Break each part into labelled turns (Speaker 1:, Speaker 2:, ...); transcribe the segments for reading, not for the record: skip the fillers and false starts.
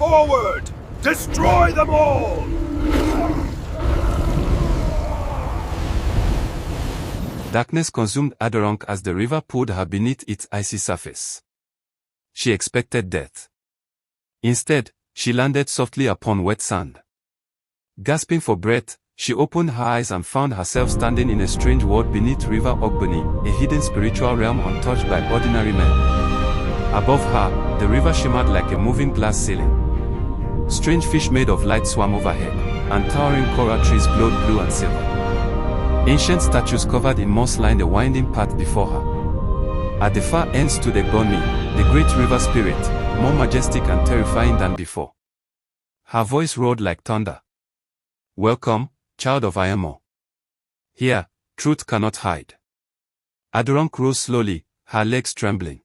Speaker 1: forward! Destroy them all!
Speaker 2: Darkness consumed Aderonke as the river pulled her beneath its icy surface. She expected death. Instead, she landed softly upon wet sand. Gasping for breath, she opened her eyes and found herself standing in a strange world beneath River Ẹgbọnmi, a hidden spiritual realm untouched by ordinary men. Above her, the river shimmered like a moving glass ceiling. Strange fish made of light swam overhead, and towering coral trees glowed blue and silver. Ancient statues covered in moss lined the winding path before her. At the far end stood Ẹgbọnmi, the great river spirit, more majestic and terrifying than before. Her voice roared like thunder. "Welcome, child of Ayamo. Here, truth cannot hide." Aderonke rose slowly, her legs trembling.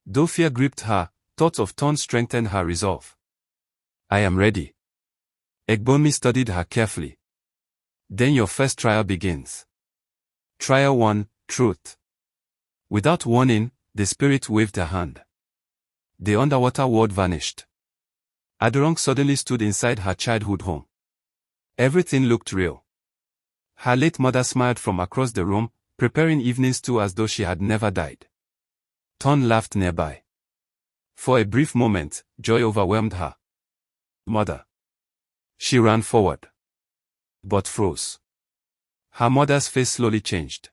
Speaker 2: Though fear gripped her, thoughts of Thorn strengthened her resolve. "I am ready." Ẹgbọnmi studied her carefully. "Then your first trial begins. Trial 1, Truth." Without warning, the spirit waved her hand. The underwater world vanished. Aderonke suddenly stood inside her childhood home. Everything looked real. Her late mother smiled from across the room, preparing evening stew as though she had never died. Thorn laughed nearby. For a brief moment, joy overwhelmed her. "Mother." She ran forward, but froze. Her mother's face slowly changed.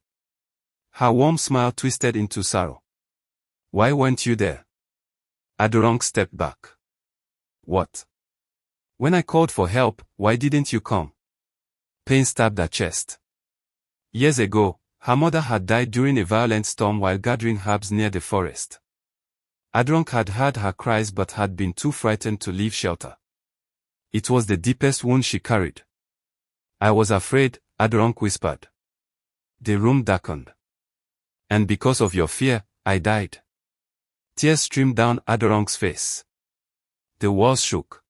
Speaker 2: Her warm smile twisted into sorrow. "Why weren't you there?" Aderonke stepped back. "What? When I called for help, why didn't you come?" Pain stabbed her chest. Years ago, her mother had died during a violent storm while gathering herbs near the forest. Aderonke had heard her cries but had been too frightened to leave shelter. It was the deepest wound she carried. "I was afraid," Aderonke whispered. The room darkened. "And because of your fear, I died." Tears streamed down Aderonke's face. The walls shook.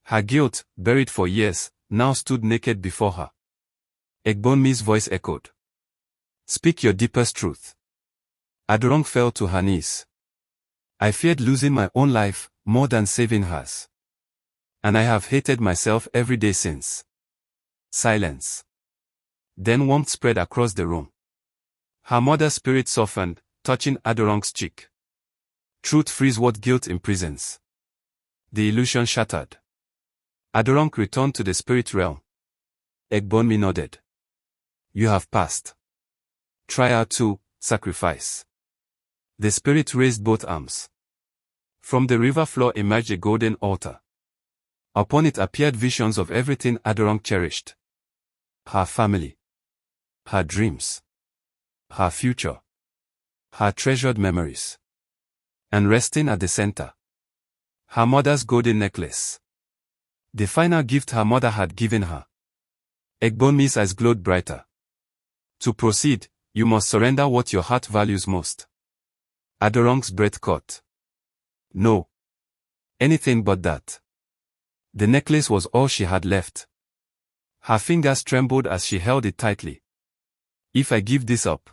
Speaker 2: Her guilt, buried for years, now stood naked before her. Ẹgbọnmi's voice echoed. "Speak your deepest truth." Aderonke fell to her knees. "I feared losing my own life, more than saving hers. And I have hated myself every day since." Silence. Then warmth spread across the room. Her mother's spirit softened, touching Aderonke's cheek. Truth frees what guilt imprisons. The illusion shattered. Aderonke returned to the spirit realm. Ẹgbọnmi nodded. "You have passed. Trial 2, Sacrifice." The spirit raised both arms. From the river floor emerged a golden altar. Upon it appeared visions of everything Aderonke cherished. Her family. Her dreams. Her future. Her treasured memories. And resting at the center, her mother's golden necklace. The final gift her mother had given her. Ẹgbọnmi's eyes glowed brighter. "To proceed, you must surrender what your heart values most." Aderonke's breath caught. "No. Anything but that." The necklace was all she had left. Her fingers trembled as she held it tightly. "If I give this up,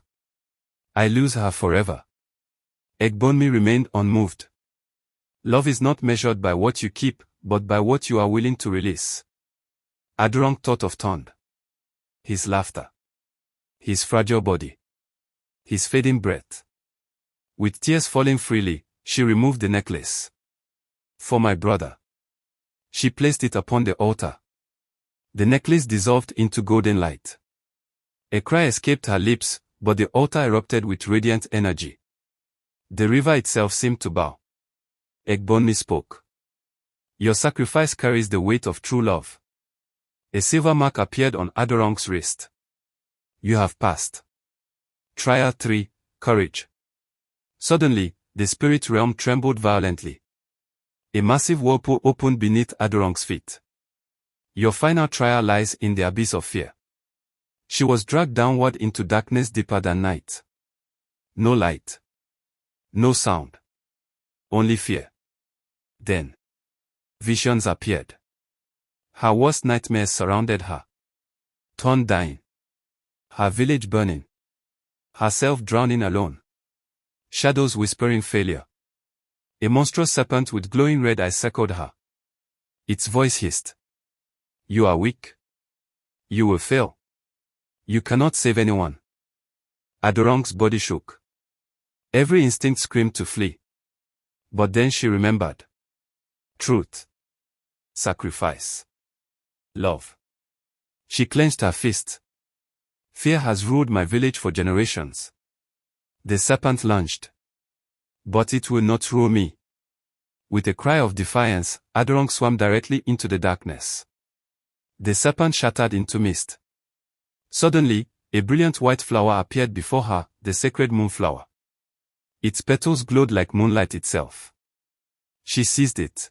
Speaker 2: I lose her forever." Ẹgbọnmi remained unmoved. Love is not measured by what you keep, but by what you are willing to release. Aderonke thought of Thorn. His laughter. His fragile body. His fading breath. With tears falling freely, she removed the necklace. "For my brother." She placed it upon the altar. The necklace dissolved into golden light. A cry escaped her lips, but the altar erupted with radiant energy. The river itself seemed to bow. Ẹgbọnmi spoke. "Your sacrifice carries the weight of true love." A silver mark appeared on Aderonke's wrist. "You have passed. Trial 3, Courage." Suddenly, the spirit realm trembled violently. A massive whirlpool opened beneath Aderonke's feet. "Your final trial lies in the abyss of fear." She was dragged downward into darkness deeper than night. No light. No sound. Only fear. Then, visions appeared. Her worst nightmares surrounded her. Thorn dying. Her village burning. Herself drowning alone. Shadows whispering failure. A monstrous serpent with glowing red eyes circled her. Its voice hissed. You are weak. You will fail. You cannot save anyone. Aderonke's body shook. Every instinct screamed to flee. But then she remembered. Truth. Sacrifice. Love. She clenched her fist. Fear has ruled my village for generations. The serpent lunged. But it will not rule me. With a cry of defiance, Aderonke swam directly into the darkness. The serpent shattered into mist. Suddenly, a brilliant white flower appeared before her, the sacred moonflower. Its petals glowed like moonlight itself. She seized it.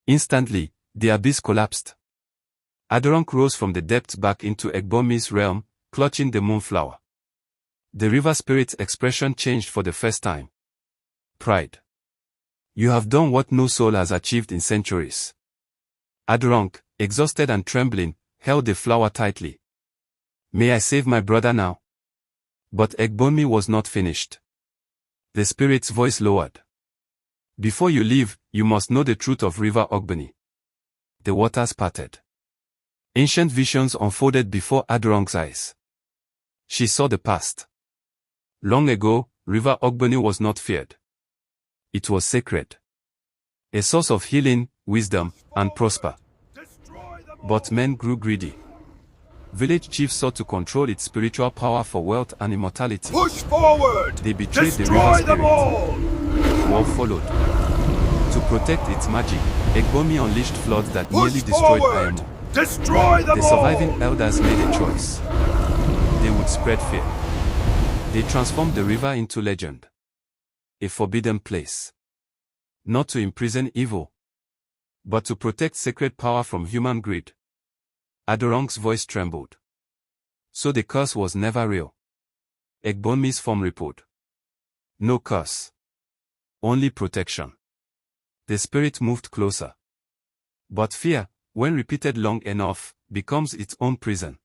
Speaker 2: Instantly, the abyss collapsed. Aderonke rose from the depths back into Ẹgbọnmi's realm, clutching the moonflower. The river spirit's expression changed for the first time. Pride. You have done what no soul has achieved in centuries. Aderonke, exhausted and trembling, held the flower tightly. May I save my brother now? But Ẹgbọnmi was not finished. The spirit's voice lowered. Before you leave, you must know the truth of River Ẹgbọnmi. The waters parted. Ancient visions unfolded before Aderonke's eyes. She saw the past. Long ago, River Ẹgbọnmi was not feared. It was sacred. A source of healing, wisdom, and prosper. But men grew greedy. Village chiefs sought to control its spiritual power for wealth and immortality.
Speaker 1: Push forward!
Speaker 2: They betrayed the
Speaker 1: Destroy
Speaker 2: river
Speaker 1: them all!
Speaker 2: spirit. War followed. To protect its magic, Ẹgbọnmi unleashed floods that nearly
Speaker 1: Push
Speaker 2: destroyed
Speaker 1: forward!
Speaker 2: Ayemo.
Speaker 1: Destroy them
Speaker 2: The
Speaker 1: all!
Speaker 2: surviving elders made a choice. They would spread fear. They transformed the river into legend. A forbidden place. Not to imprison evil, but to protect sacred power from human greed. Aderonke's voice trembled. So the curse was never real. Ẹgbọnmi's form rippled. No curse. Only protection. The spirit moved closer. But fear, when repeated long enough, becomes its own prison.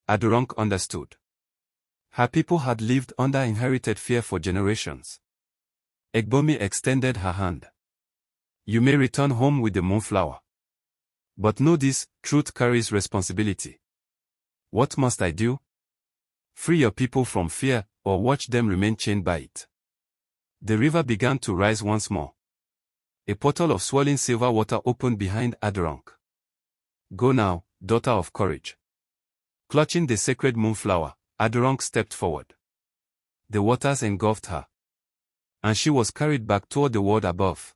Speaker 2: Aderonke understood. Her people had lived under inherited fear for generations. Ẹgbọnmi extended her hand. You may return home with the moonflower. But know this, truth carries responsibility. What must I do? Free your people from fear, or watch them remain chained by it. The river began to rise once more. A portal of swirling silver water opened behind Aderonke. Go now, daughter of courage. Clutching the sacred moonflower, Aderonke stepped forward. The waters engulfed her. And she was carried back toward the world above.